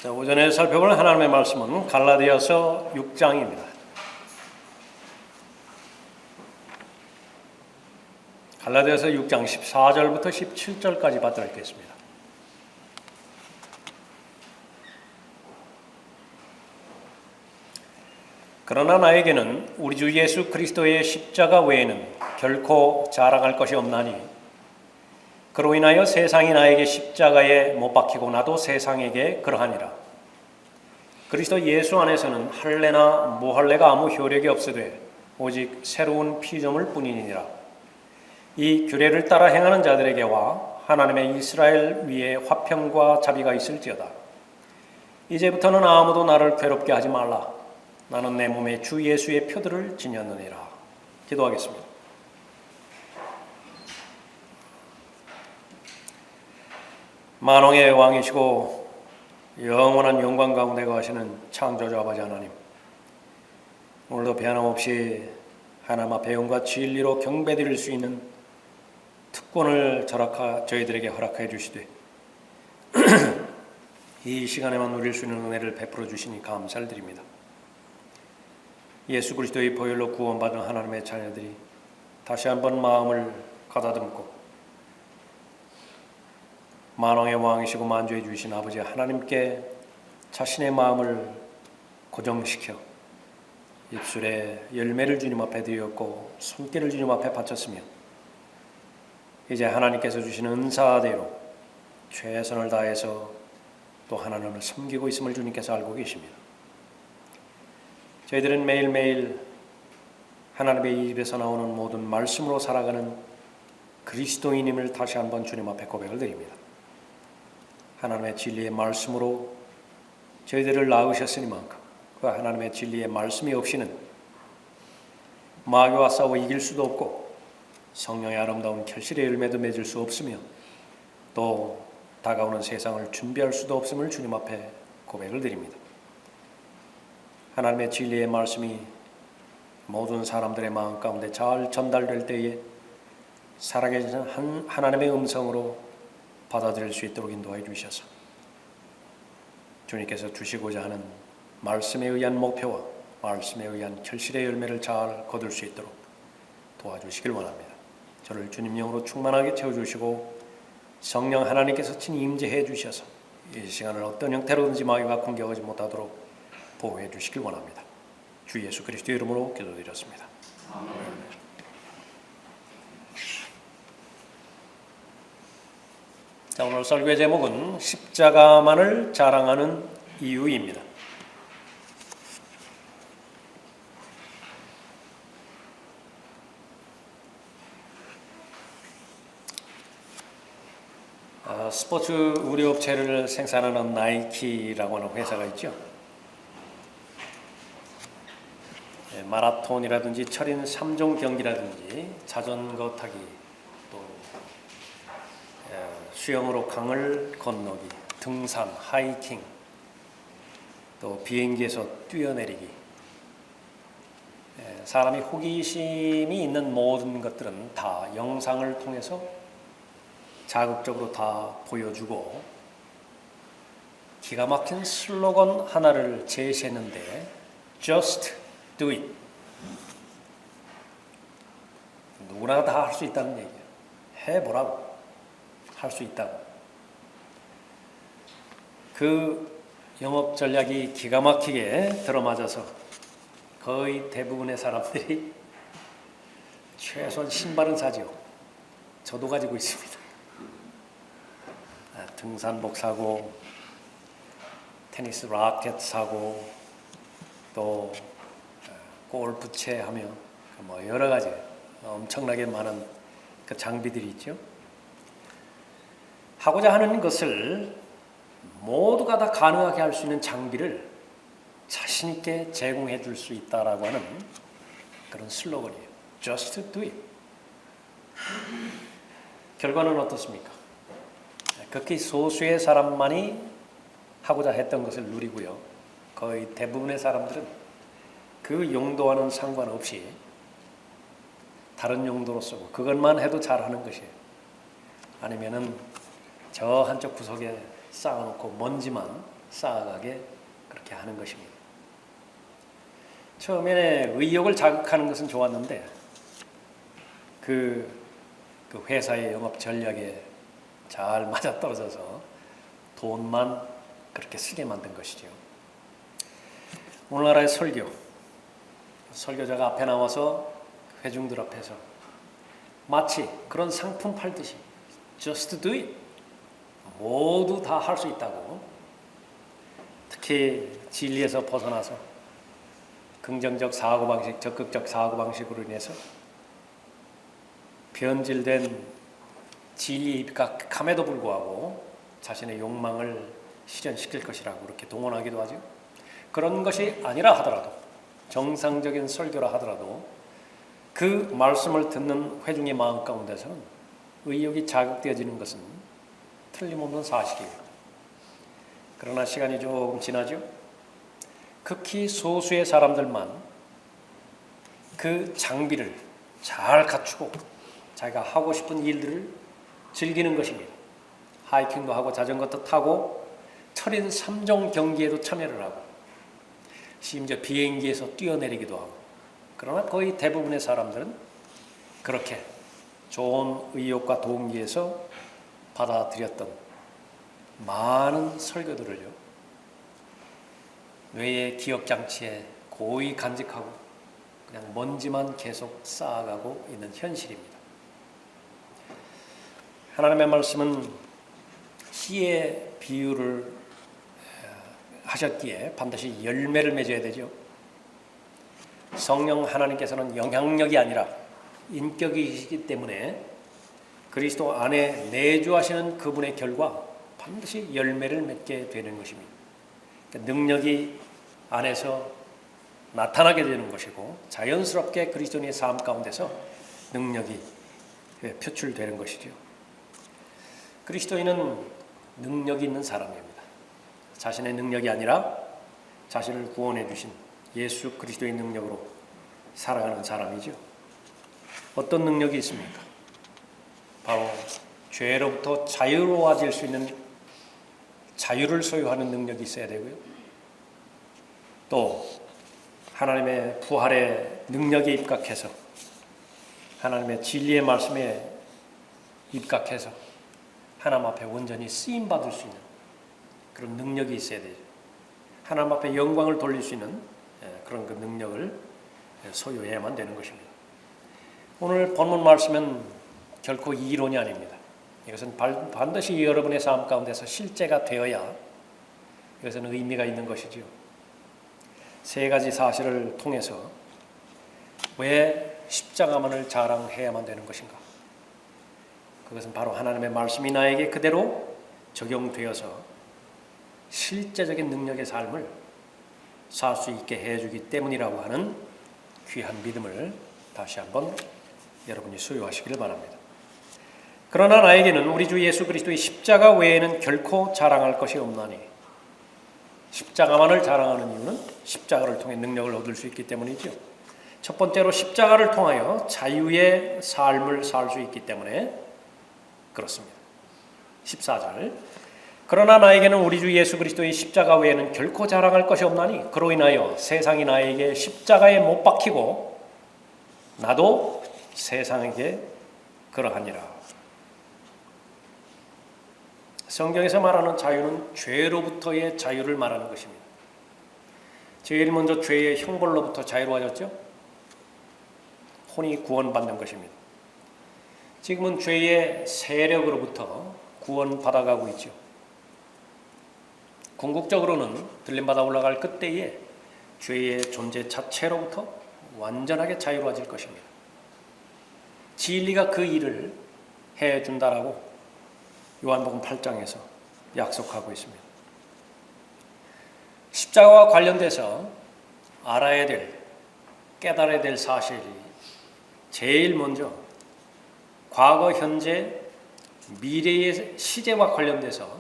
자, 오전에 살펴볼 하나님의 말씀은 갈라디아서 6장입니다. 갈라디아서 6장 14절부터 17절까지 받들어 읽겠습니다. 그러나 나에게는 우리 주 예수 그리스도의 십자가 외에는 결코 자랑할 것이 없나니 그로 인하여 세상이 나에게 십자가에 못 박히고 나도 세상에게 그러하니라. 그리스도 예수 안에서는 할례나 무할례가 아무 효력이 없으되 오직 새로운 피조물 뿐이니라. 이 규례를 따라 행하는 자들에게와 하나님의 이스라엘 위에 화평과 자비가 있을지어다. 이제부터는 아무도 나를 괴롭게 하지 말라. 나는 내 몸에 주 예수의 표들을 지녔느니라. 기도하겠습니다. 만왕의 왕이시고 영원한 영광 가운데 거하시는 창조주 아버지 하나님, 오늘도 변함없이 하나님 앞에 영과 진리로 경배드릴 수 있는 특권을 저희들에게 허락해 주시되 이 시간에만 누릴 수 있는 은혜를 베풀어 주시니 감사를 드립니다. 예수 그리스도의 보혈로 구원받은 하나님의 자녀들이 다시 한번 마음을 가다듬고 만왕의 왕이시고 만주해 주신 아버지 하나님께 자신의 마음을 고정시켜 입술에 열매를 주님 앞에 드렸고 손길을 주님 앞에 바쳤으며 이제 하나님께서 주시는 은사대로 최선을 다해서 또 하나님을 섬기고 있음을 주님께서 알고 계십니다. 저희들은 매일매일 하나님의 입에서 나오는 모든 말씀으로 살아가는 그리스도인임을 다시 한번 주님 앞에 고백을 드립니다. 하나님의 진리의 말씀으로 저희들을 낳으셨으니만큼 그 하나님의 진리의 말씀이 없이는 마귀와 싸워 이길 수도 없고 성령의 아름다운 결실의 열매도 맺을 수 없으며 또 다가오는 세상을 준비할 수도 없음을 주님 앞에 고백을 드립니다. 하나님의 진리의 말씀이 모든 사람들의 마음 가운데 잘 전달될 때에 살아계신 하나님의 음성으로 받아들일 수 있도록 인도해 주셔서 주님께서 주시고자 하는 말씀에 의한 목표와 말씀에 의한 결실의 열매를 잘 거둘 수 있도록 도와주시길 원합니다. 저를 주님 영으로 충만하게 채워주시고 성령 하나님께서 친히 임재해 주셔서 이 시간을 어떤 형태로든지 마귀가 공격하지 못하도록 보호해 주시길 원합니다. 주 예수 그리스도의 이름으로 기도드렸습니다. 아멘. 자, 오늘 설교의 제목은 십자가만을 자랑하는 이유입니다. 스포츠 의류업체를 생산하는 나이키라고 하는 회사가 있죠. 마라톤이라든지 철인 3종 경기라든지 자전거 타기, 또 수영으로 강을 건너기, 등산, 하이킹, 또 비행기에서 뛰어내리기, 사람이 호기심이 있는 모든 것들은 다 영상을 통해서 자극적으로 다 보여주고 기가 막힌 슬로건 하나를 제시했는데 Just do it. 누구나 다 할 수 있다는 얘기예요. 해보라고. 할 수 있다고. 그 영업 전략이 기가 막히게 들어맞아서 거의 대부분의 사람들이 최소한 신발은 사죠. 저도 가지고 있습니다. 등산복 사고, 테니스 라켓 사고, 또 골프채 하며 뭐 여러 가지 엄청나게 많은 그 장비들이 있죠. 하고자 하는 것을 모두가 다 가능하게 할 수 있는 장비를 자신 있게 제공해 줄 수 있다라고 하는 그런 슬로건이에요. Just do it. 결과는 어떻습니까? 극히 소수의 사람만이 하고자 했던 것을 누리고요. 거의 대부분의 사람들은 그 용도와는 상관없이 다른 용도로 쓰고 그것만 해도 잘하는 것이에요. 아니면은 저 한쪽 구석에 쌓아놓고 먼지만 쌓아가게 그렇게 하는 것입니다. 처음에 의욕을 자극하는 것은 좋았는데 그 회사의 영업 전략에 잘 맞아떨어져서 돈만 그렇게 쓰게 만든 것이죠. 오늘날의 설교자가 앞에 나와서 회중들 앞에서 마치 그런 상품 팔듯이 just do it, 모두 다 할 수 있다고, 특히 진리에서 벗어나서 긍정적 사고방식, 적극적 사고방식으로 인해서 변질된 진리에 입각함에도 불구하고 자신의 욕망을 실현시킬 것이라고 그렇게 동원하기도 하죠. 그런 것이 아니라 하더라도, 정상적인 설교라 하더라도 그 말씀을 듣는 회중의 마음 가운데서는 의욕이 자극되어지는 것은 틀림없는 사실이에요. 그러나 시간이 조금 지나죠. 극히 소수의 사람들만 그 장비를 잘 갖추고 자기가 하고 싶은 일들을 즐기는 것입니다. 하이킹도 하고 자전거도 타고 철인 3종 경기에도 참여를 하고 심지어 비행기에서 뛰어내리기도 하고, 그러나 거의 대부분의 사람들은 그렇게 좋은 의욕과 동기에서 받아들였던 많은 설교들을요, 뇌의 기억장치에 고이 간직하고 그냥 먼지만 계속 쌓아가고 있는 현실입니다. 하나님의 말씀은 씨의 비유를 하셨기에 반드시 열매를 맺어야 되죠. 성령 하나님께서는 영향력이 아니라 인격이시기 때문에 그리스도 안에 내주하시는 그분의 결과 반드시 열매를 맺게 되는 것입니다. 그러니까 능력이 안에서 나타나게 되는 것이고 자연스럽게 그리스도인의 삶 가운데서 능력이 표출되는 것이죠. 그리스도인은 능력이 있는 사람입니다. 자신의 능력이 아니라 자신을 구원해 주신 예수 그리스도의 능력으로 살아가는 사람이죠. 어떤 능력이 있습니까? 바로 죄로부터 자유로워질 수 있는 자유를 소유하는 능력이 있어야 되고요. 또 하나님의 부활의 능력에 입각해서 하나님의 진리의 말씀에 입각해서 하나님 앞에 온전히 쓰임받을 수 있는 그런 능력이 있어야 되죠. 하나님 앞에 영광을 돌릴 수 있는 그런 그 능력을 소유해야만 되는 것입니다. 오늘 본문 말씀은 결코 이론이 아닙니다. 이것은 반드시 여러분의 삶 가운데서 실제가 되어야 이것은 의미가 있는 것이지요. 세 가지 사실을 통해서 왜 십자가만을 자랑해야만 되는 것인가? 그것은 바로 하나님의 말씀이 나에게 그대로 적용되어서 실제적인 능력의 삶을 살 수 있게 해주기 때문이라고 하는 귀한 믿음을 다시 한번 여러분이 소유하시기를 바랍니다. 그러나 나에게는 우리 주 예수 그리스도의 십자가 외에는 결코 자랑할 것이 없나니, 십자가만을 자랑하는 이유는 십자가를 통해 능력을 얻을 수 있기 때문이죠. 첫 번째로 십자가를 통하여 자유의 삶을 살 수 있기 때문에 그렇습니다. 14절, 그러나 나에게는 우리 주 예수 그리스도의 십자가 외에는 결코 자랑할 것이 없나니 그로 인하여 세상이 나에게 십자가에 못 박히고 나도 세상에게 그러하니라. 성경에서 말하는 자유는 죄로부터의 자유를 말하는 것입니다. 제일 먼저 죄의 형벌로부터 자유로워졌죠. 혼이 구원받는 것입니다. 지금은 죄의 세력으로부터 구원받아가고 있죠. 궁극적으로는 들림받아 올라갈 그때에 죄의 존재 자체로부터 완전하게 자유로워질 것입니다. 진리가 그 일을 해준다라고 요한복음 8장에서 약속하고 있습니다. 십자가와 관련돼서 알아야 될, 깨달아야 될 사실이 제일 먼저 과거, 현재, 미래의 시제와 관련돼서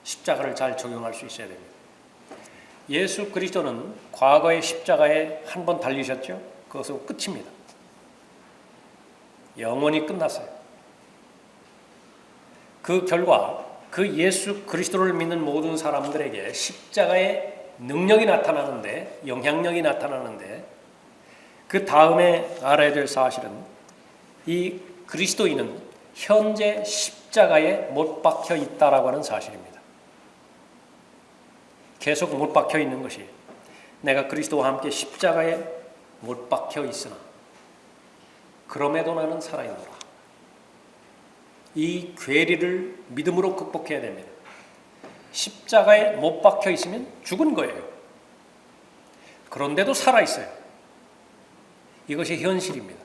십자가를 잘 적용할 수 있어야 됩니다. 예수 그리스도는 과거의 십자가에 한 번 달리셨죠. 그것으로 끝입니다. 영원히 끝났어요. 그 결과 그 예수 그리스도를 믿는 모든 사람들에게 십자가의 능력이 나타나는데, 영향력이 나타나는데, 그 다음에 알아야 될 사실은 이 그리스도인은 현재 십자가에 못 박혀 있다라고 하는 사실입니다. 계속 못 박혀 있는 것이, 내가 그리스도와 함께 십자가에 못 박혀 있으나 그럼에도 나는 살아있노라. 이 괴리를 믿음으로 극복해야 됩니다. 십자가에 못 박혀 있으면 죽은 거예요. 그런데도 살아있어요. 이것이 현실입니다.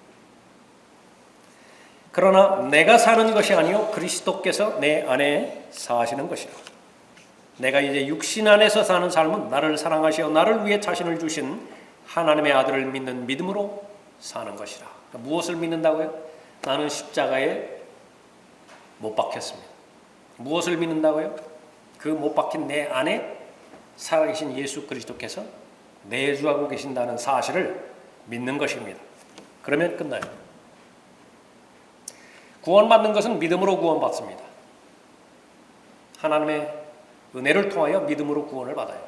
그러나 내가 사는 것이 아니요 그리스도께서 내 안에 사시는 것이라. 내가 이제 육신 안에서 사는 삶은 나를 사랑하시어 나를 위해 자신을 주신 하나님의 아들을 믿는 믿음으로 사는 것이라. 그러니까 무엇을 믿는다고요? 나는 십자가에 못 박혔습니다. 무엇을 믿는다고요? 그 못 박힌 내 안에 살아계신 예수 그리스도께서 내주하고 계신다는 사실을 믿는 것입니다. 그러면 끝나요. 구원받는 것은 믿음으로 구원받습니다. 하나님의 은혜를 통하여 믿음으로 구원을 받아요.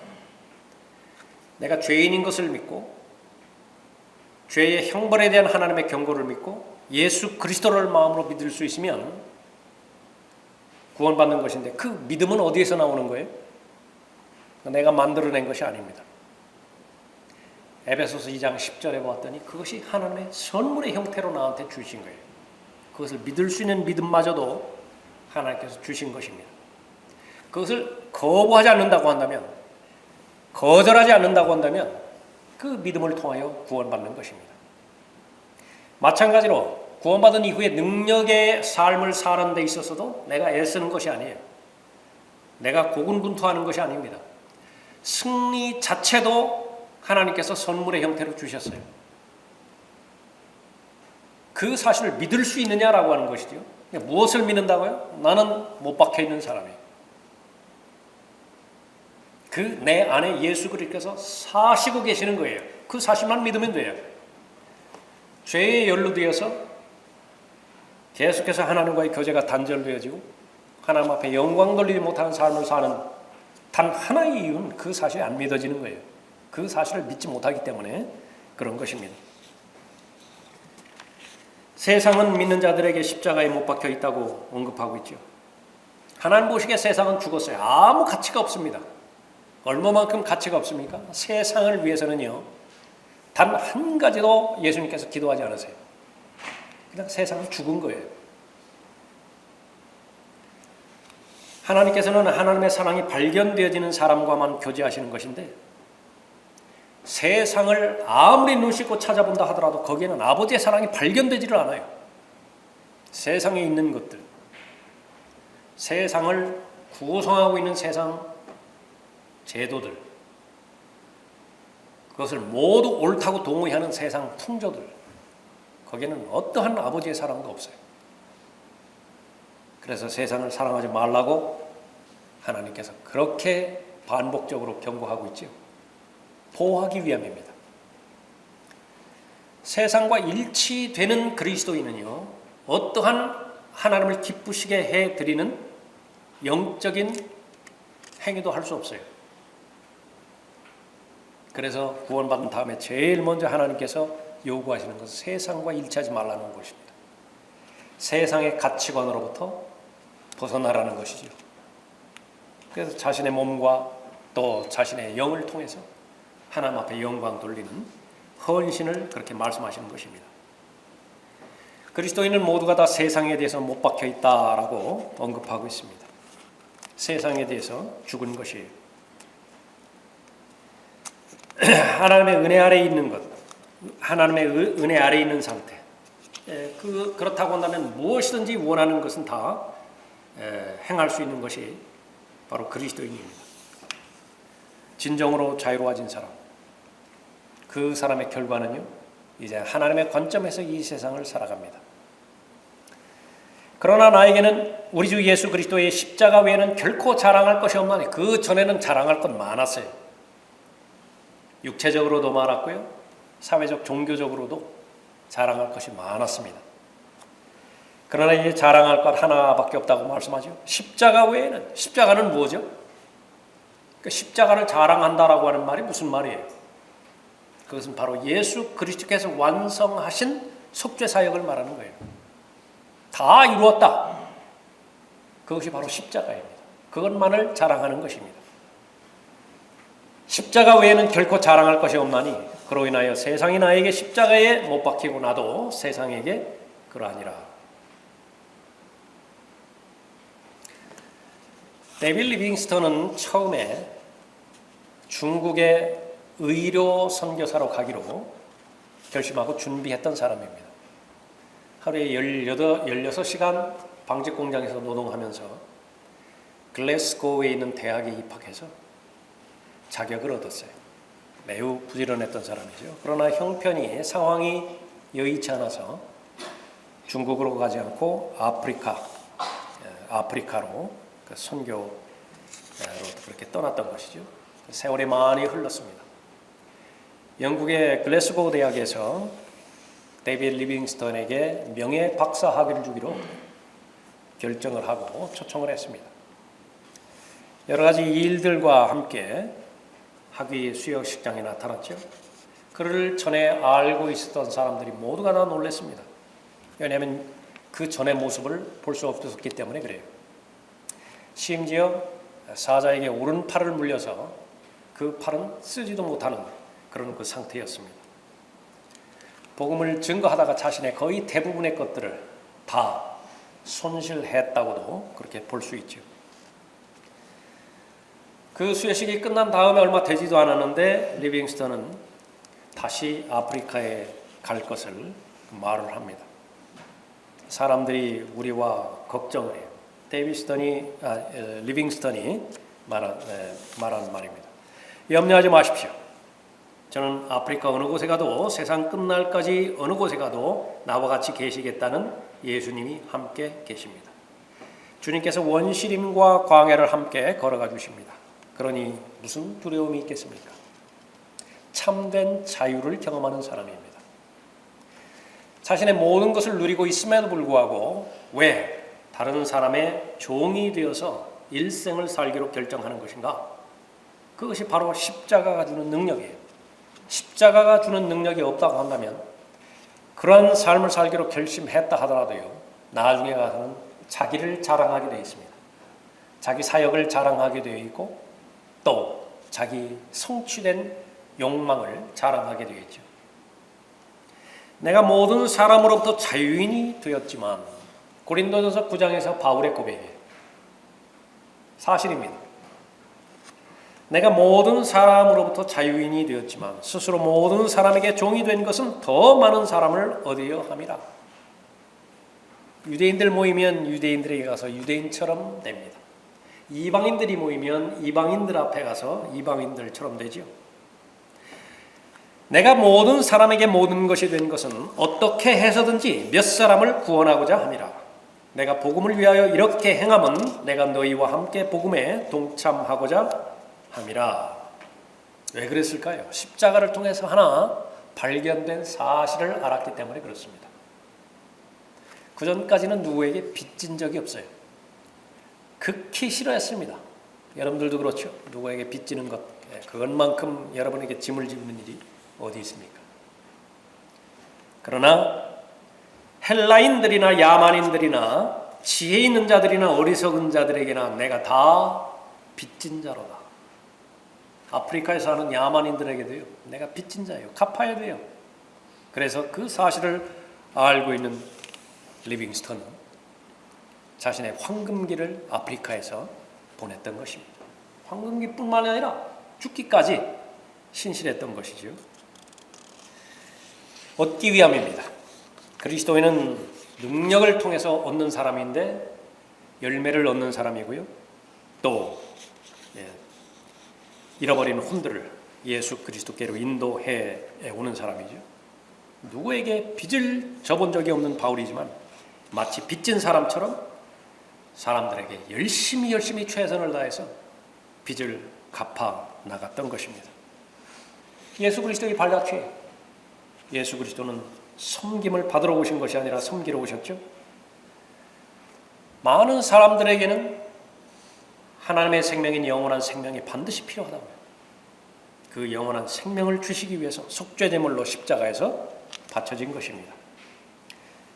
내가 죄인인 것을 믿고 죄의 형벌에 대한 하나님의 경고를 믿고 예수 그리스도를 마음으로 믿을 수 있으면 구원받는 것인데, 그 믿음은 어디에서 나오는 거예요? 내가 만들어낸 것이 아닙니다. 에베소서 2장 10절에 보았더니 그것이 하나님의 선물의 형태로 나한테 주신 거예요. 그것을 믿을 수 있는 믿음마저도 하나님께서 주신 것입니다. 그것을 거부하지 않는다고 한다면, 거절하지 않는다고 한다면 그 믿음을 통하여 구원받는 것입니다. 마찬가지로 구원받은 이후에 능력의 삶을 사는 데 있어서도 내가 애쓰는 것이 아니에요. 내가 고군분투하는 것이 아닙니다. 승리 자체도 하나님께서 선물의 형태로 주셨어요. 그 사실을 믿을 수 있느냐라고 하는 것이죠. 무엇을 믿는다고요? 나는 못 박혀 있는 사람이에요. 그 내 안에 예수 그리스도께서 사시고 계시는 거예요. 그 사실만 믿으면 돼요. 죄에 연루되어서 계속해서 하나님과의 교제가 단절되어지고 하나님 앞에 영광 돌리지 못하는 삶을 사는 단 하나의 이유는 그 사실이 안 믿어지는 거예요. 그 사실을 믿지 못하기 때문에 그런 것입니다. 세상은 믿는 자들에게 십자가에 못 박혀 있다고 언급하고 있죠. 하나님 보시기에 세상은 죽었어요. 아무 가치가 없습니다. 얼마만큼 가치가 없습니까? 세상을 위해서는요, 단 한 가지도 예수님께서 기도하지 않으세요. 그냥 세상은 죽은 거예요. 하나님께서는 하나님의 사랑이 발견되어지는 사람과만 교제하시는 것인데, 세상을 아무리 눈 씻고 찾아본다 하더라도 거기에는 아버지의 사랑이 발견되지를 않아요. 세상에 있는 것들, 세상을 구성하고 있는 세상 제도들, 그것을 모두 옳다고 동의하는 세상 풍조들, 거기에는 어떠한 아버지의 사랑도 없어요. 그래서 세상을 사랑하지 말라고 하나님께서 그렇게 반복적으로 경고하고 있죠. 보호하기 위함입니다. 세상과 일치되는 그리스도인은요, 어떠한 하나님을 기쁘시게 해드리는 영적인 행위도 할 수 없어요. 그래서 구원받은 다음에 제일 먼저 하나님께서 요구하시는 것은 세상과 일치하지 말라는 것입니다. 세상의 가치관으로부터 벗어나라는 것이죠. 그래서 자신의 몸과 또 자신의 영을 통해서 하나님 앞에 영광 돌리는 헌신을 그렇게 말씀하시는 것입니다. 그리스도인은 모두가 다 세상에 대해서 못 박혀 있다라고 언급하고 있습니다. 세상에 대해서 죽은 것이에요. 하나님의 은혜 아래에 있는 것, 하나님의 은혜 아래에 있는 상태, 그렇다고 한다면 무엇이든지 원하는 것은 다 행할 수 있는 것이 바로 그리스도인입니다. 진정으로 자유로워진 사람, 그 사람의 결과는요, 이제 하나님의 관점에서 이 세상을 살아갑니다. 그러나 나에게는 우리 주 예수 그리스도의 십자가 외에는 결코 자랑할 것이 없나니, 그 전에는 자랑할 것 많았어요. 육체적으로도 많았고요, 사회적 종교적으로도 자랑할 것이 많았습니다. 그러나 이제 자랑할 것 하나밖에 없다고 말씀하죠. 십자가 외에는. 십자가는 뭐죠? 그 십자가를 자랑한다라고 하는 말이 무슨 말이에요? 그것은 바로 예수 그리스도께서 완성하신 속죄 사역을 말하는 거예요. 다 이루었다. 그것이 바로 십자가입니다. 그것만을 자랑하는 것입니다. 십자가 외에는 결코 자랑할 것이 없나니 그로 인하여 세상이 나에게 십자가에 못 박히고 나도 세상에게 그러하니라. 데이빗 리빙스턴은 처음에 중국의 의료 선교사로 가기로 결심하고 준비했던 사람입니다. 하루에 16시간 방직 공장에서 노동하면서 글래스고에 있는 대학에 입학해서 자격을 얻었어요. 매우 부지런했던 사람이죠. 그러나 형편이 상황이 여의치 않아서 중국으로 가지 않고 아프리카로 그 선교로 그렇게 떠났던 것이죠. 세월이 많이 흘렀습니다. 영국의 글래스고 대학에서 데이빗 리빙스턴에게 명예 박사 학위를 주기로 결정을 하고 초청을 했습니다. 여러 가지 일들과 함께 학위 수여식장에 나타났죠. 그를 전에 알고 있었던 사람들이 모두가 다 놀랐습니다. 왜냐하면 그 전의 모습을 볼 수 없었기 때문에 그래요. 심지어 사자에게 오른팔을 물려서 그 팔은 쓰지도 못하는 그런 그 상태였습니다. 복음을 증거하다가 자신의 거의 대부분의 것들을 다 손실했다고도 그렇게 볼 수 있죠. 그 수여식이 끝난 다음에 얼마 되지도 않았는데 리빙스턴은 다시 아프리카에 갈 것을 말을 합니다. 사람들이 우리와 걱정을 해요. 리빙스턴이 말한 말입니다. 염려하지 마십시오. 저는 아프리카 어느 곳에 가도 세상 끝날까지 어느 곳에 가도 나와 같이 계시겠다는 예수님이 함께 계십니다. 주님께서 원시림과 광야를 함께 걸어가 주십니다. 그러니 무슨 두려움이 있겠습니까? 참된 자유를 경험하는 사람입니다. 자신의 모든 것을 누리고 있음에도 불구하고 왜 다른 사람의 종이 되어서 일생을 살기로 결정하는 것인가? 그것이 바로 십자가가 주는 능력이에요. 십자가가 주는 능력이 없다고 한다면 그러한 삶을 살기로 결심했다 하더라도요, 나중에 가서는 자기를 자랑하게 되어 있습니다. 자기 사역을 자랑하게 되어 있고 또 자기 성취된 욕망을 자랑하게 되어 있죠. 내가 모든 사람으로부터 자유인이 되었지만, 고린도전서 9장에서 바울의 고백이에요. 사실입니다. 내가 모든 사람으로부터 자유인이 되었지만 스스로 모든 사람에게 종이 된 것은 더 많은 사람을 얻으려 함이라. 유대인들 모이면 유대인들에게 가서 유대인처럼 됩니다. 이방인들이 모이면 이방인들 앞에 가서 이방인들처럼 되죠. 내가 모든 사람에게 모든 것이 된 것은 어떻게 해서든지 몇 사람을 구원하고자 함이라. 내가 복음을 위하여 이렇게 행함은 내가 너희와 함께 복음에 동참하고자 함이라. 왜 그랬을까요? 십자가를 통해서 하나 발견된 사실을 알았기 때문에 그렇습니다. 그 전까지는 누구에게 빚진 적이 없어요. 극히 싫어했습니다. 여러분들도 그렇죠. 누구에게 빚지는 것, 그것만큼 여러분에게 짐을 지는 일이 어디 있습니까? 그러나 헬라인들이나 야만인들이나 지혜 있는 자들이나 어리석은 자들에게나 내가 다 빚진 자로다. 아프리카에 사는 야만인들에게도요, 내가 빚진 자예요. 갚아야 돼요. 그래서 그 사실을 알고 있는 리빙스턴은 자신의 황금기를 아프리카에서 보냈던 것입니다. 황금기뿐만 아니라 죽기까지 신실했던 것이죠. 얻기 위함입니다. 그리스도인은 능력을 통해서 얻는 사람인데 열매를 얻는 사람이고요. 또 잃어버린 혼들을 예수 그리스도께로 인도해 오는 사람이죠. 누구에게 빚을 져본 적이 없는 바울이지만 마치 빚진 사람처럼 사람들에게 열심히 최선을 다해서 빚을 갚아 나갔던 것입니다. 예수 그리스도의 발자취예요. 예수 그리스도는 섬김을 받으러 오신 것이 아니라 섬기러 오셨죠. 많은 사람들에게는 하나님의 생명인 영원한 생명이 반드시 필요하다고요. 그 영원한 생명을 주시기 위해서 속죄제물로 십자가에서 바쳐진 것입니다.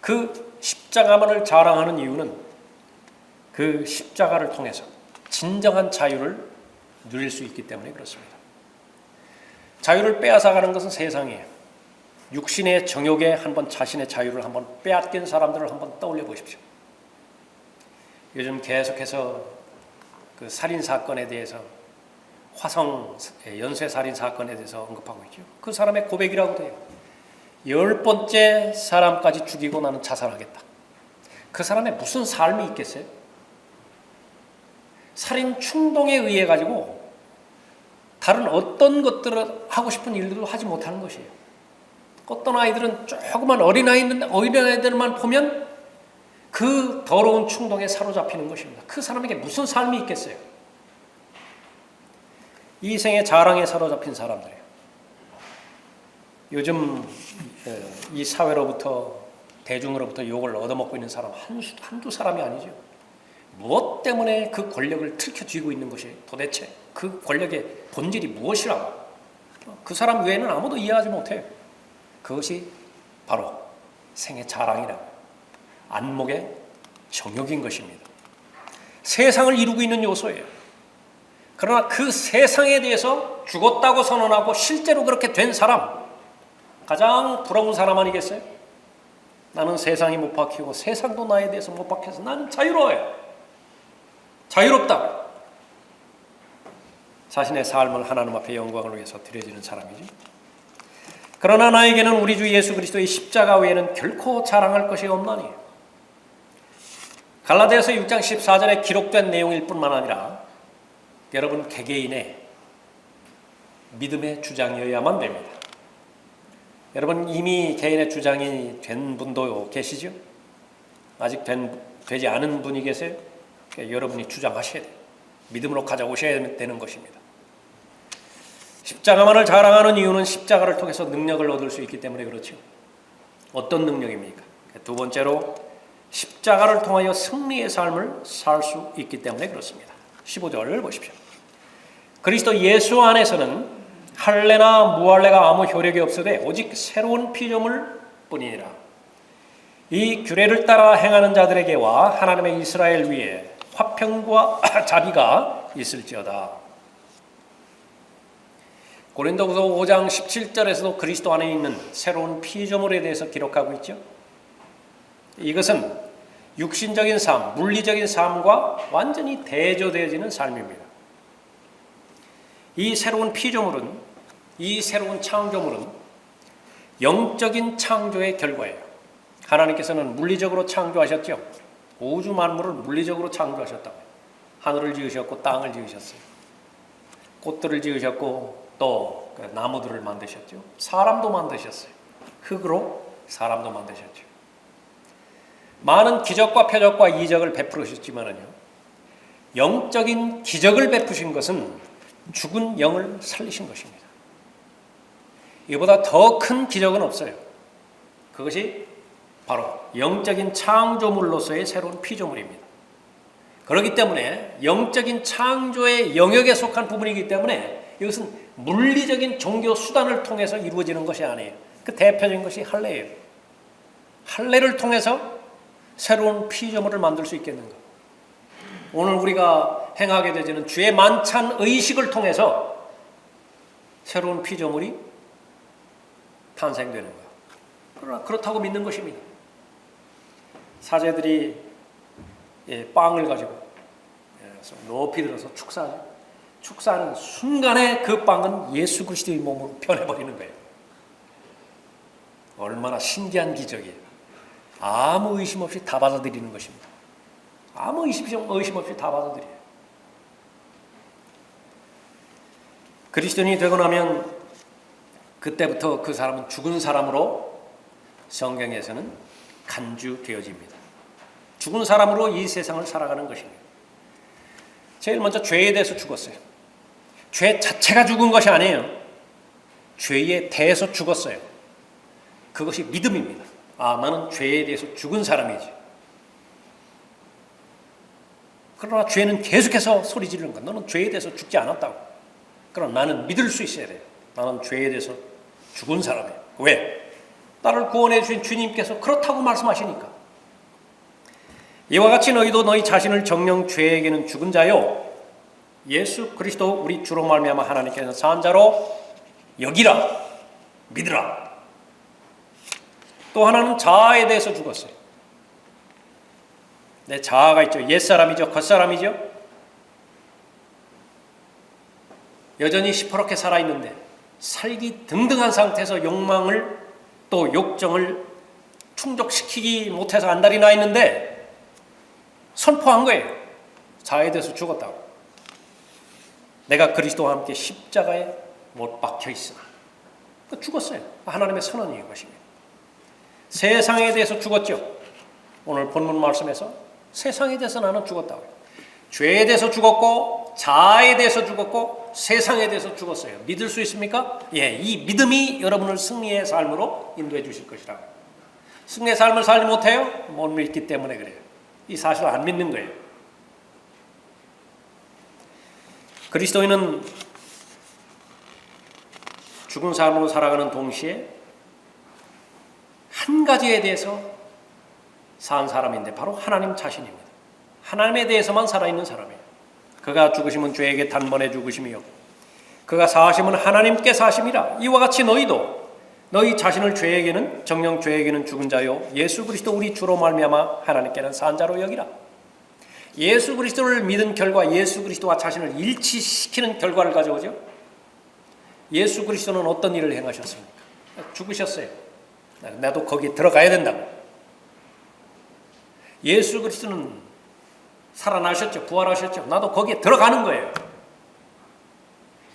그 십자가만을 자랑하는 이유는 그 십자가를 통해서 진정한 자유를 누릴 수 있기 때문에 그렇습니다. 자유를 빼앗아가는 것은 세상이에요. 육신의 정욕에 한번 자신의 자유를 한번 빼앗긴 사람들을 한번 떠올려 보십시오. 요즘 계속해서 그 살인 사건에 대해서 화성 연쇄 살인 사건에 대해서 언급하고 있죠. 그 사람의 고백이라고도 해요. 10번째 사람까지 죽이고 나는 자살하겠다. 그 사람의 무슨 삶이 있겠어요? 살인 충동에 의해 가지고 다른 어떤 것들을 하고 싶은 일들도 하지 못하는 것이에요. 어떤 아이들은 조그만 어린아이들만 보면 그 더러운 충동에 사로잡히는 것입니다. 그 사람에게 무슨 삶이 있겠어요? 이 생의 자랑에 사로잡힌 사람들이에요. 요즘 이 사회로부터 대중으로부터 욕을 얻어먹고 있는 사람 한두 사람이 아니죠. 무엇 때문에 그 권력을 들켜쥐고 있는 것이 도대체 그 권력의 본질이 무엇이라고 그 사람 외에는 아무도 이해하지 못해요. 그것이 바로 생의 자랑이라고 안목의 정욕인 것입니다. 세상을 이루고 있는 요소예요. 그러나 그 세상에 대해서 죽었다고 선언하고 실제로 그렇게 된 사람, 가장 부러운 사람 아니겠어요? 나는 세상에 못 박히고 세상도 나에 대해서 못 박혀서 나는 자유로워요. 자유롭다. 자신의 삶을 하나님 앞에 영광을 위해서 드려지는 사람이지. 그러나 나에게는 우리 주 예수 그리스도의 십자가 외에는 결코 자랑할 것이 없나니. 갈라디아서 6장 14절에 기록된 내용일 뿐만 아니라 여러분 개개인의 믿음의 주장이어야만 됩니다. 여러분 이미 개인의 주장이 된 분도 계시죠? 아직 되지 않은 분이 계세요? 그러니까 여러분이 주장하셔야 돼요. 믿음으로 가져오셔야 되는 것입니다. 십자가만을 자랑하는 이유는 십자가를 통해서 능력을 얻을 수 있기 때문에 그렇죠. 어떤 능력입니까? 두 번째로 십자가를 통하여 승리의 삶을 살 수 있기 때문에 그렇습니다. 15절을 보십시오. 그리스도 예수 안에서는 할례나 무할례가 아무 효력이 없으되 오직 새로운 피조물 뿐이니라. 이 규례를 따라 행하는 자들에게와 하나님의 이스라엘 위에 화평과 자비가 있을지어다. 고린도후서 5장 17절에서도 그리스도 안에 있는 새로운 피조물에 대해서 기록하고 있죠. 이것은 육신적인 삶, 물리적인 삶과 완전히 대조되어지는 삶입니다. 이 새로운 피조물은, 이 새로운 창조물은 영적인 창조의 결과예요. 하나님께서는 물리적으로 창조하셨죠. 우주 만물을 물리적으로 창조하셨다고요. 하늘을 지으셨고 땅을 지으셨어요. 꽃들을 지으셨고 또 나무들을 만드셨죠. 사람도 만드셨어요. 흙으로 사람도 만드셨죠. 많은 기적과 표적과 이적을 베풀으셨지만은요, 영적인 기적을 베푸신 것은 죽은 영을 살리신 것입니다. 이보다 더 큰 기적은 없어요. 그것이 바로 영적인 창조물로서의 새로운 피조물입니다. 그렇기 때문에 영적인 창조의 영역에 속한 부분이기 때문에 이것은 물리적인 종교 수단을 통해서 이루어지는 것이 아니에요. 그 대표적인 것이 할례예요. 할례를 통해서 새로운 피조물을 만들 수 있겠는가? 오늘 우리가 행하게 되지는 주의 만찬 의식을 통해서 새로운 피조물이 탄생되는 거예요. 그러나 그렇다고 믿는 것입니다. 사제들이 빵을 가지고 높이 들어서 축사하죠. 축사하는 순간에 그 빵은 예수 그리스도의 몸으로 변해버리는 거예요. 얼마나 신기한 기적이에요. 아무 의심 없이 다 받아들이는 것입니다. 아무 의심 없이 다 받아들여요. 그리스도인이 되고 나면 그때부터 그 사람은 죽은 사람으로 성경에서는 간주되어집니다. 죽은 사람으로 이 세상을 살아가는 것입니다. 제일 먼저 죄에 대해서 죽었어요. 죄 자체가 죽은 것이 아니에요. 죄에 대해서 죽었어요. 그것이 믿음입니다. 아, 나는 죄에 대해서 죽은 사람이지. 그러나 죄는 계속해서 소리 지르는 거야. 너는 죄에 대해서 죽지 않았다고. 그러나 나는 믿을 수 있어야 돼요. 나는 죄에 대해서 죽은 사람이에요. 왜? 나를 구원해 주신 주님께서 그렇다고 말씀하시니까. 이와 같이 너희도 너희 자신을 정령 죄에게는 죽은 자요 예수 그리스도 우리 주로 말미암아 하나님께서 산 자로 여기라, 믿으라. 또 하나는 자아에 대해서 죽었어요. 내 자아가 있죠. 옛사람이죠. 겉사람이죠. 여전히 시퍼렇게 살아있는데 살기 등등한 상태에서 욕망을 또 욕정을 충족시키기 못해서 안달이 나 있는데 선포한 거예요. 자아에 대해서 죽었다고. 내가 그리스도와 함께 십자가에 못 박혀 있으나 죽었어요. 하나님의 선언이에요. 것입니다. 세상에 대해서 죽었죠. 오늘 본문 말씀에서 세상에 대해서 나는 죽었다고요. 죄에 대해서 죽었고 자아에 대해서 죽었고 세상에 대해서 죽었어요. 믿을 수 있습니까? 예, 이 믿음이 여러분을 승리의 삶으로 인도해 주실 것이라고. 승리의 삶을 살지 못해요? 못 믿기 때문에 그래요. 이 사실을 안 믿는 거예요. 그리스도인은 죽은 삶으로 살아가는 동시에 한 가지에 대해서 산 사람인데 바로 하나님 자신입니다. 하나님에 대해서만 살아있는 사람이에요. 그가 죽으심은 죄에게 단번에 죽으심이요 그가 사하심은 하나님께 사심이라. 이와 같이 너희도 너희 자신을 죄에게는 정녕 죄에게는 죽은 자요 예수 그리스도 우리 주로 말미암아 하나님께는 산 자로 여기라. 예수 그리스도를 믿은 결과 예수 그리스도와 자신을 일치시키는 결과를 가져오죠. 예수 그리스도는 어떤 일을 행하셨습니까? 죽으셨어요. 나도 거기에 들어가야 된다고. 예수 그리스도는 살아나셨죠. 부활하셨죠. 나도 거기에 들어가는 거예요.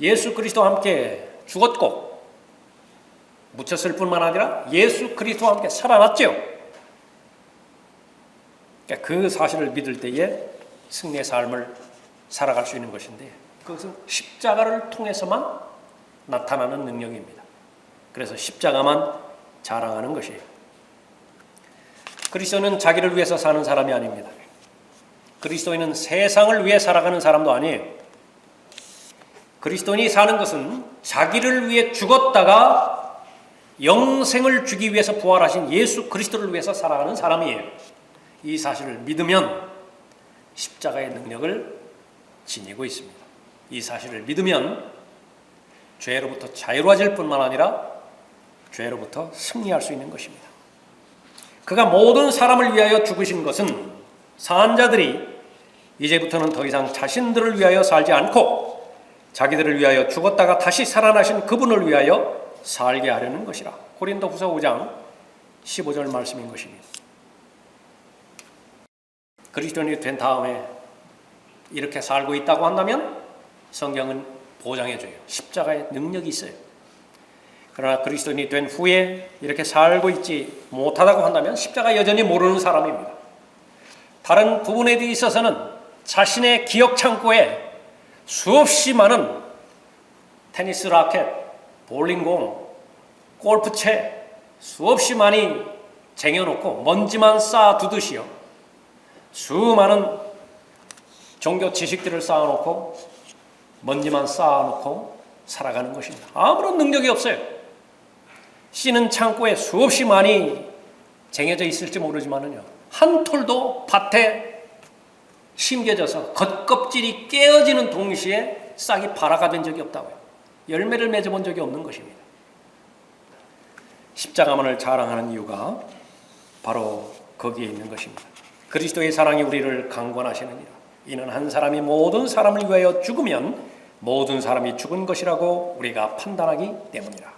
예수 그리스도와 함께 죽었고 묻혔을 뿐만 아니라 예수 그리스도와 함께 살아났죠. 그러니까 그 사실을 믿을 때에 승리의 삶을 살아갈 수 있는 것인데 그것은 십자가를 통해서만 나타나는 능력입니다. 그래서 십자가만 자랑하는 것이에요. 그리스도는 자기를 위해서 사는 사람이 아닙니다. 그리스도인은 세상을 위해 살아가는 사람도 아니에요. 그리스도인이 사는 것은 자기를 위해 죽었다가 영생을 주기 위해서 부활하신 예수 그리스도를 위해서 살아가는 사람이에요. 이 사실을 믿으면 십자가의 능력을 지니고 있습니다. 이 사실을 믿으면 죄로부터 자유로워질 뿐만 아니라 죄로부터 승리할 수 있는 것입니다. 그가 모든 사람을 위하여 죽으신 것은 산 자들이 이제부터는 더 이상 자신들을 위하여 살지 않고 자기들을 위하여 죽었다가 다시 살아나신 그분을 위하여 살게 하려는 것이라. 고린도후서 5장 15절 말씀인 것입니다. 그리스도인이 된 다음에 이렇게 살고 있다고 한다면 성경은 보장해줘요. 십자가의 능력이 있어요. 그러나 그리스도인이 된 후에 이렇게 살고 있지 못하다고 한다면 십자가 여전히 모르는 사람입니다. 다른 부분에 있어서는 자신의 기억 창고에 수없이 많은 테니스 라켓, 볼링공, 골프채 수없이 많이 쟁여놓고 먼지만 쌓아두듯이요. 수많은 종교 지식들을 쌓아놓고 먼지만 쌓아놓고 살아가는 것입니다. 아무런 능력이 없어요. 씨는 창고에 수없이 많이 쟁여져 있을지 모르지만은요, 한 톨도 밭에 심겨져서 겉껍질이 깨어지는 동시에 싹이 발화가 된 적이 없다고요. 열매를 맺어본 적이 없는 것입니다. 십자가만을 자랑하는 이유가 바로 거기에 있는 것입니다. 그리스도의 사랑이 우리를 강권하시느니라. 이는 한 사람이 모든 사람을 위하여 죽으면 모든 사람이 죽은 것이라고 우리가 판단하기 때문이라.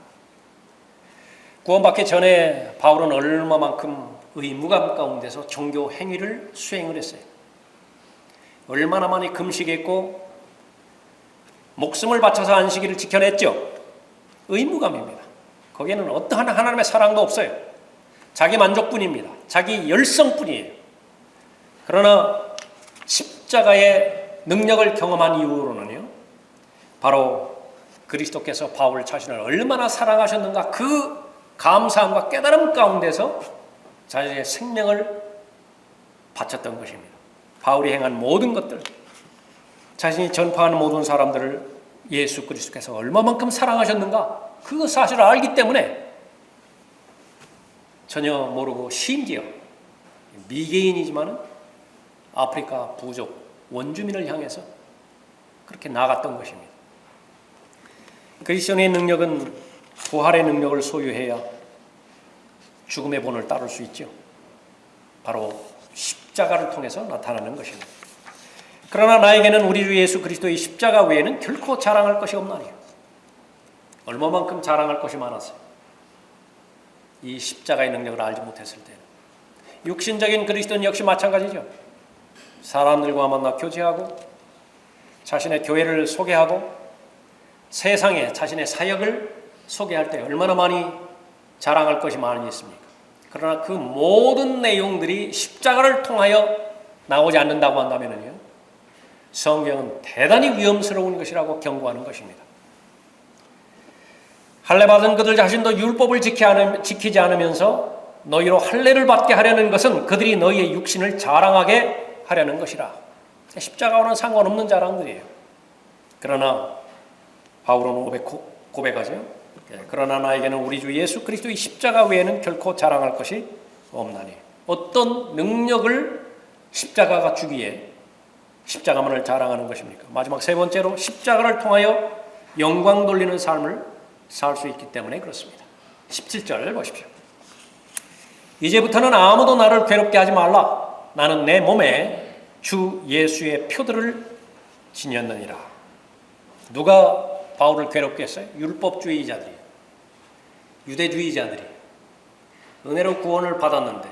구원받기 전에 바울은 얼마만큼 의무감 가운데서 종교 행위를 수행을 했어요. 얼마나 많이 금식했고 목숨을 바쳐서 안식일을 지켜냈죠. 의무감입니다. 거기에는 어떠한 하나님의 사랑도 없어요. 자기 만족뿐입니다. 자기 열성뿐이에요. 그러나 십자가의 능력을 경험한 이후로는요, 바로 그리스도께서 바울 자신을 얼마나 사랑하셨는가 그 감사함과 깨달음 가운데서 자신의 생명을 바쳤던 것입니다. 바울이 행한 모든 것들, 자신이 전파하는 모든 사람들을 예수 그리스도께서 얼마만큼 사랑하셨는가, 그 사실을 알기 때문에 전혀 모르고 심지어 미개인이지만 아프리카 부족 원주민을 향해서 그렇게 나갔던 것입니다. 그리스도의 능력은 부활의 능력을 소유해야 죽음의 본을 따를 수 있죠. 바로 십자가를 통해서 나타나는 것입니다. 그러나 나에게는 우리 주 예수 그리스도의 십자가 외에는 결코 자랑할 것이 없나니. 얼마만큼 자랑할 것이 많았어요. 이 십자가의 능력을 알지 못했을 때는. 육신적인 그리스도는 역시 마찬가지죠. 사람들과 만나 교제하고 자신의 교회를 소개하고 세상에 자신의 사역을 소개할 때 얼마나 많이 자랑할 것이 많이 있습니까? 그러나 그 모든 내용들이 십자가를 통하여 나오지 않는다고 한다면요, 성경은 대단히 위험스러운 것이라고 경고하는 것입니다. 할례 받은 그들 자신도 율법을 지키지 않으면서 너희로 할례를 받게 하려는 것은 그들이 너희의 육신을 자랑하게 하려는 것이라. 십자가와는 상관없는 자랑들이에요. 그러나 바울은 고백하죠. 그러나 나에게는 우리 주 예수 그리스도의 십자가 외에는 결코 자랑할 것이 없나니. 어떤 능력을 십자가가 주기에 십자가만을 자랑하는 것입니까? 마지막 세 번째로 십자가를 통하여 영광 돌리는 삶을 살 수 있기 때문에 그렇습니다. 17절 보십시오. 이제부터는 아무도 나를 괴롭게 하지 말라. 나는 내 몸에 주 예수의 표들을 지녔느니라. 누가 바울을 괴롭게 했어요? 율법주의자들이, 유대주의자들이. 은혜로 구원을 받았는데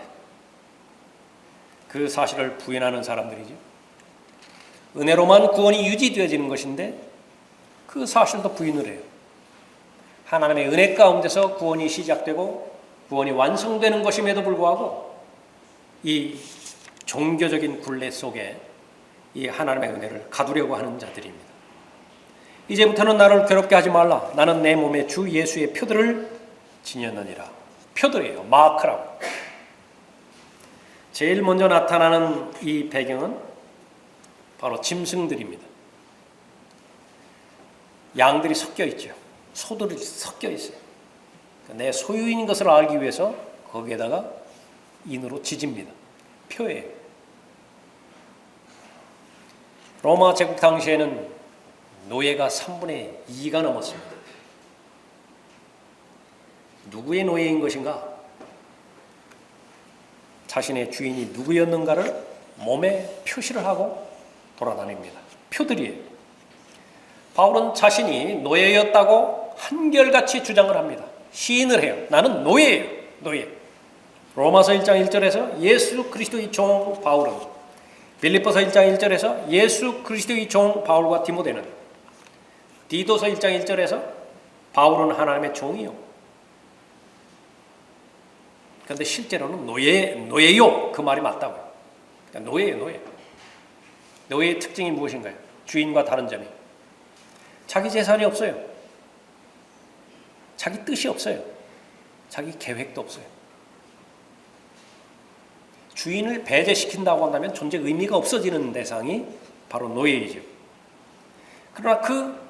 그 사실을 부인하는 사람들이죠. 은혜로만 구원이 유지되어지는 것인데 그 사실도 부인을 해요. 하나님의 은혜 가운데서 구원이 시작되고 구원이 완성되는 것임에도 불구하고 이 종교적인 굴레 속에 이 하나님의 은혜를 가두려고 하는 자들입니다. 이제부터는 나를 괴롭게 하지 말라. 나는 내 몸에 주 예수의 표들을 지녔느니라. 표들이에요. 마크라고. 제일 먼저 나타나는 이 배경은 바로 짐승들입니다. 양들이 섞여 있죠. 소들이 섞여 있어요. 내 소유인 것을 알기 위해서 거기에다가 인으로 지집니다. 표예요. 로마 제국 당시에는 노예가 3분의 2가 넘었습니다. 누구의 노예인 것인가? 자신의 주인이 누구였는가를 몸에 표시를 하고 돌아다닙니다. 표들이에요. 바울은 자신이 노예였다고 한결같이 주장을 합니다. 시인을 해요. 나는 노예예요. 노예. 로마서 1장 1절에서 예수 그리스도의 종 바울은, 빌립보서 1장 1절에서 예수 그리스도의 종 바울과 디모데는, 디도서 1장 1절에서 바울은 하나님의 종이요. 그런데 실제로는 노예요. 그 말이 맞다고요. 그러니까 노예예요, 노예. 노예의 특징이 무엇인가요? 주인과 다른 점이 자기 재산이 없어요. 자기 뜻이 없어요. 자기 계획도 없어요. 주인을 배제시킨다고 한다면 존재 의미가 없어지는 대상이 바로 노예이죠. 그러나 그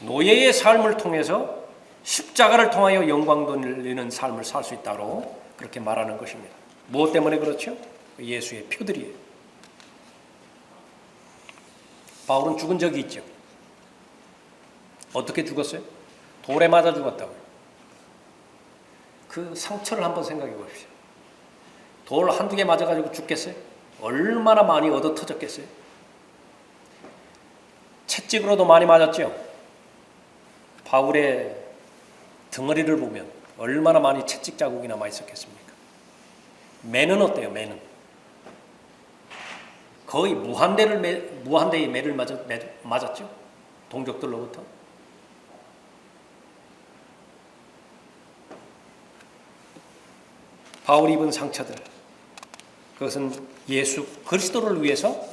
노예의 삶을 통해서 십자가를 통하여 영광 돌리는 삶을 살 수 있다고 그렇게 말하는 것입니다. 무엇 때문에 그렇죠? 예수의 표들이에요. 바울은 죽은 적이 있죠. 어떻게 죽었어요? 돌에 맞아 죽었다고요. 그 상처를 한번 생각해 보십시오. 돌 한두 개 맞아가지고 죽겠어요? 얼마나 많이 얻어 터졌겠어요? 채찍으로도 많이 맞았죠. 바울의 덩어리를 보면 얼마나 많이 채찍 자국이 남아 있었겠습니까? 매는 어때요? 매는 거의 무한대의 매를 맞았죠. 동족들로부터. 바울이 입은 상처들, 그것은 예수 그리스도를 위해서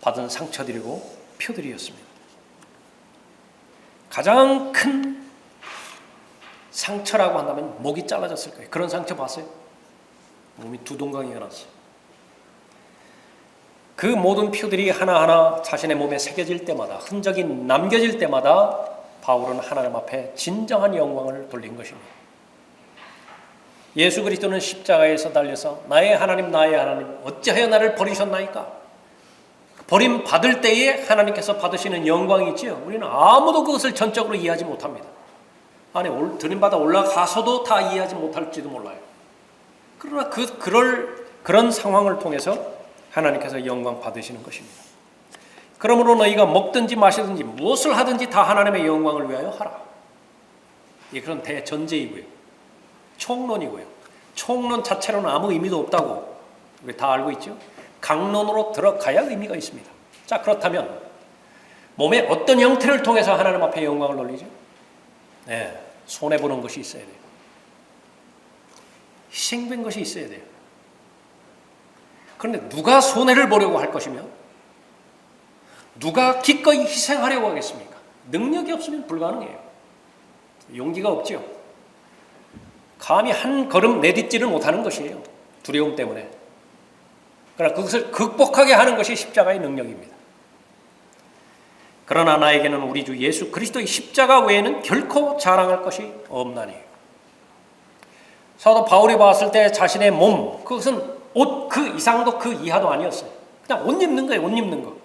받은 상처들이고 표들이었습니다. 가장 큰 상처라고 한다면 목이 잘라졌을 거예요. 그런 상처 봤어요? 몸이 두 동강이가 났어요. 그 모든 표들이 하나하나 자신의 몸에 새겨질 때마다, 흔적이 남겨질 때마다 바울은 하나님 앞에 진정한 영광을 돌린 것입니다. 예수 그리스도는 십자가에서 달려서 나의 하나님 어찌하여 나를 버리셨나이까? 버림받을 때에 하나님께서 받으시는 영광이 있지요. 우리는 아무도 그것을 전적으로 이해하지 못합니다. 아니, 들림받아 올라가서도 다 이해하지 못할지도 몰라요. 그러나 그런 상황을 통해서 하나님께서 영광 받으시는 것입니다. 그러므로 너희가 먹든지 마시든지 무엇을 하든지 다 하나님의 영광을 위하여 하라. 이 그런 대전제이고요. 총론이고요. 총론 자체로는 아무 의미도 없다고 우리 다 알고 있죠. 강론으로 들어가야 의미가 있습니다. 자, 그렇다면 몸의 어떤 형태를 통해서 하나님 앞에 영광을 돌리죠? 네, 손해보는 것이 있어야 돼요. 희생된 것이 있어야 돼요. 그런데 누가 손해를 보려고 할 것이며 누가 기꺼이 희생하려고 하겠습니까? 능력이 없으면 불가능해요. 용기가 없죠. 감히 한 걸음 내딛지를 못하는 것이에요. 두려움 때문에. 그러나 그것을 극복하게 하는 것이 십자가의 능력입니다. 그러나 나에게는 우리 주 예수 그리스도의 십자가 외에는 결코 자랑할 것이 없나니. 사도 바울이 봤을 때 자신의 몸, 그것은 옷 그 이상도 그 이하도 아니었어요. 그냥 옷 입는 거예요. 옷 입는 거.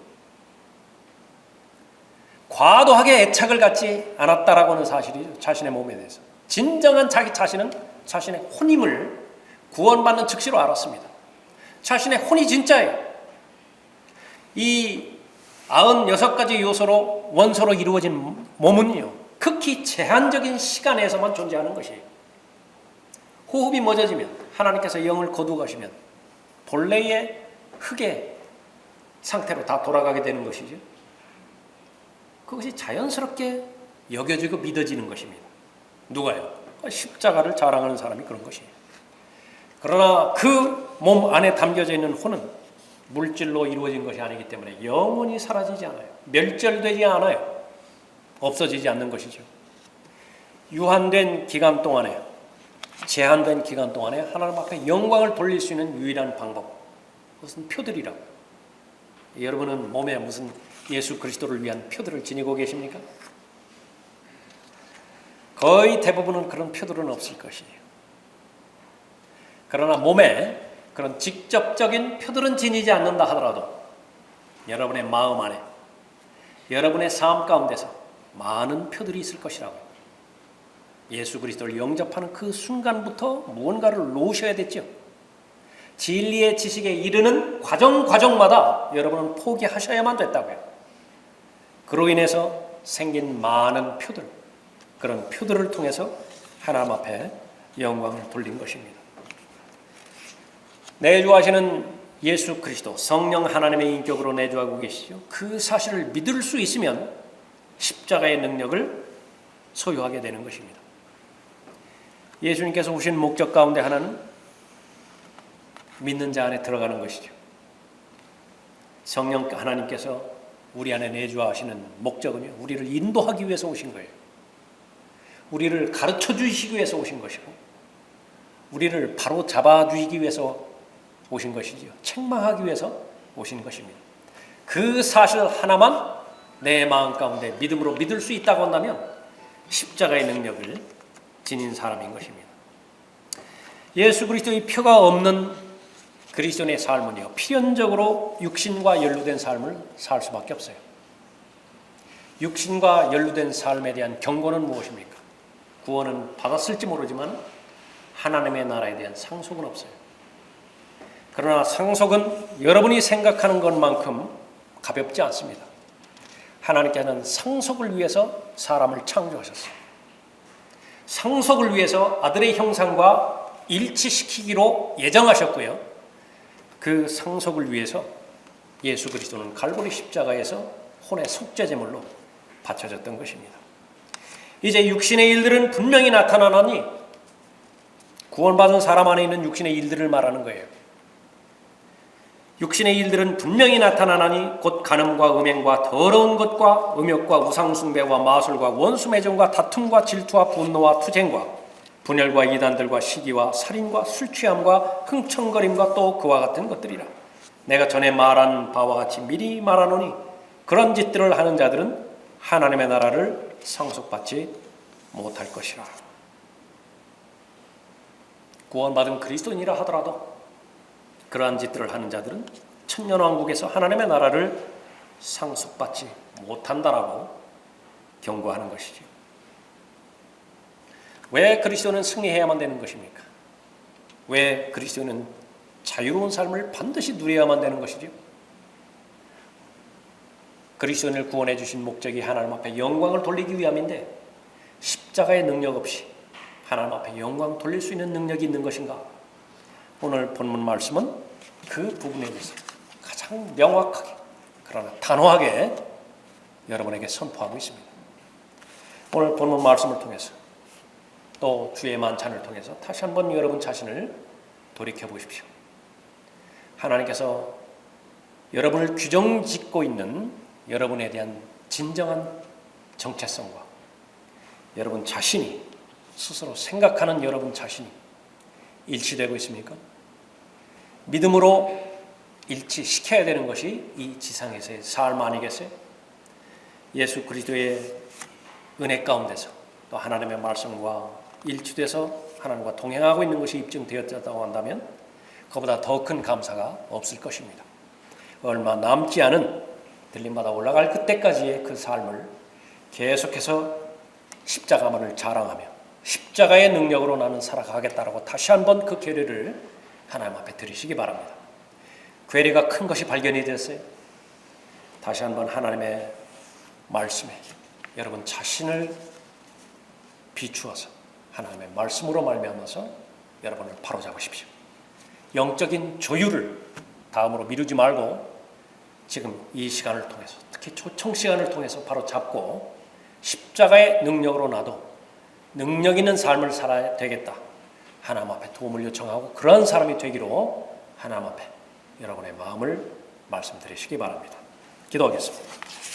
과도하게 애착을 갖지 않았다라고 하는 사실이죠. 자신의 몸에 대해서. 진정한 자기 자신은 자신의 혼임을 구원받는 즉시로 알았습니다. 자신의 혼이 진짜예요. 이 96가지 요소로 원소로 이루어진 몸은요, 극히 제한적인 시간에서만 존재하는 것이에요. 호흡이 멎어지면 하나님께서 영을 거두가시면 본래의 흙의 상태로 다 돌아가게 되는 것이죠. 그것이 자연스럽게 여겨지고 믿어지는 것입니다. 누가요? 십자가를 자랑하는 사람이 그런 것이에요. 그러나 그 몸 안에 담겨져 있는 혼은 물질로 이루어진 것이 아니기 때문에 영원히 사라지지 않아요. 멸절되지 않아요. 없어지지 않는 것이죠. 유한된 기간 동안에, 제한된 기간 동안에 하나님 앞에 영광을 돌릴 수 있는 유일한 방법, 그것은 표들이라고. 여러분은 몸에 무슨 예수 그리스도를 위한 표들을 지니고 계십니까? 거의 대부분은 그런 표들은 없을 것이에요. 그러나 몸에 그런 직접적인 표들은 지니지 않는다 하더라도 여러분의 마음 안에, 여러분의 삶 가운데서 많은 표들이 있을 것이라고. 예수 그리스도를 영접하는 그 순간부터 무언가를 놓으셔야 됐죠. 진리의 지식에 이르는 과정마다 여러분은 포기하셔야만 됐다고요. 그로 인해서 생긴 많은 표들, 그런 표들을 통해서 하나님 앞에 영광을 돌린 것입니다. 내주하시는 예수 그리스도, 성령 하나님의 인격으로 내주하고 계시죠. 그 사실을 믿을 수 있으면 십자가의 능력을 소유하게 되는 것입니다. 예수님께서 오신 목적 가운데 하나는 믿는 자 안에 들어가는 것이죠. 성령 하나님께서 우리 안에 내주하시는 목적은요, 우리를 인도하기 위해서 오신 거예요. 우리를 가르쳐 주시기 위해서 오신 것이고, 우리를 바로 잡아주시기 위해서 오신 것이지요. 책망하기 위해서 오신 것입니다. 그 사실 하나만 내 마음 가운데 믿음으로 믿을 수 있다고 한다면 십자가의 능력을 지닌 사람인 것입니다. 예수 그리스도의 표가 없는 그리스도인의 삶은요, 필연적으로 육신과 연루된 삶을 살 수밖에 없어요. 육신과 연루된 삶에 대한 경고는 무엇입니까? 구원은 받았을지 모르지만 하나님의 나라에 대한 상속은 없어요. 그러나 상속은 여러분이 생각하는 것만큼 가볍지 않습니다. 하나님께서는 상속을 위해서 사람을 창조하셨어요. 상속을 위해서 아들의 형상과 일치시키기로 예정하셨고요. 그 상속을 위해서 예수 그리스도는 갈보리 십자가에서 혼의 속죄제물로 바쳐졌던 것입니다. 이제 육신의 일들은 분명히 나타나나니, 구원받은 사람 안에 있는 육신의 일들을 말하는 거예요. 육신의 일들은 분명히 나타나나니 곧 간음과 음행과 더러운 것과 음욕과 우상숭배와 마술과 원수매정과 다툼과 질투와 분노와 투쟁과 분열과 이단들과 시기와 살인과 술취함과 흥청거림과 또 그와 같은 것들이라. 내가 전에 말한 바와 같이 미리 말하노니 그런 짓들을 하는 자들은 하나님의 나라를 상속받지 못할 것이라. 구원받은 그리스도인이라 하더라도 그러한 짓들을 하는 자들은 천년왕국에서 하나님의 나라를 상속받지 못한다라고 경고하는 것이죠. 왜 그리스도는 승리해야만 되는 것입니까? 왜 그리스도는 자유로운 삶을 반드시 누려야만 되는 것이죠? 그리스도인을 구원해 주신 목적이 하나님 앞에 영광을 돌리기 위함인데 십자가의 능력 없이 하나님 앞에 영광 돌릴 수 있는 능력이 있는 것인가? 오늘 본문 말씀은 그 부분에 대해서 가장 명확하게 그러나 단호하게 여러분에게 선포하고 있습니다. 오늘 본문 말씀을 통해서 또 주의 만찬을 통해서 다시 한번 여러분 자신을 돌이켜 보십시오. 하나님께서 여러분을 규정짓고 있는 여러분에 대한 진정한 정체성과 여러분 자신이 스스로 생각하는 여러분 자신이 일치되고 있습니까? 믿음으로 일치시켜야 되는 것이 이 지상에서의 삶 아니겠어요? 예수 그리스도의 은혜 가운데서 또 하나님의 말씀과 일치돼서 하나님과 동행하고 있는 것이 입증되었다고 한다면 그보다 더 큰 감사가 없을 것입니다. 얼마 남지 않은 들림받아 올라갈 그때까지의 그 삶을 계속해서 십자가만을 자랑하며 십자가의 능력으로 나는 살아가겠다라고 다시 한번 그 계례를 하나님 앞에 드리시기 바랍니다. 괴리가 큰 것이 발견이 됐어요. 다시 한번 하나님의 말씀에 여러분 자신을 비추어서 하나님의 말씀으로 말미암아서 여러분을 바로잡으십시오. 영적인 조율을 다음으로 미루지 말고 지금 이 시간을 통해서 특히 초청 시간을 통해서 바로 잡고 십자가의 능력으로 나도 능력 있는 삶을 살아야 되겠다. 하나님 앞에 도움을 요청하고 그런 사람이 되기로 하나님 앞에 여러분의 마음을 말씀드리시기 바랍니다. 기도하겠습니다.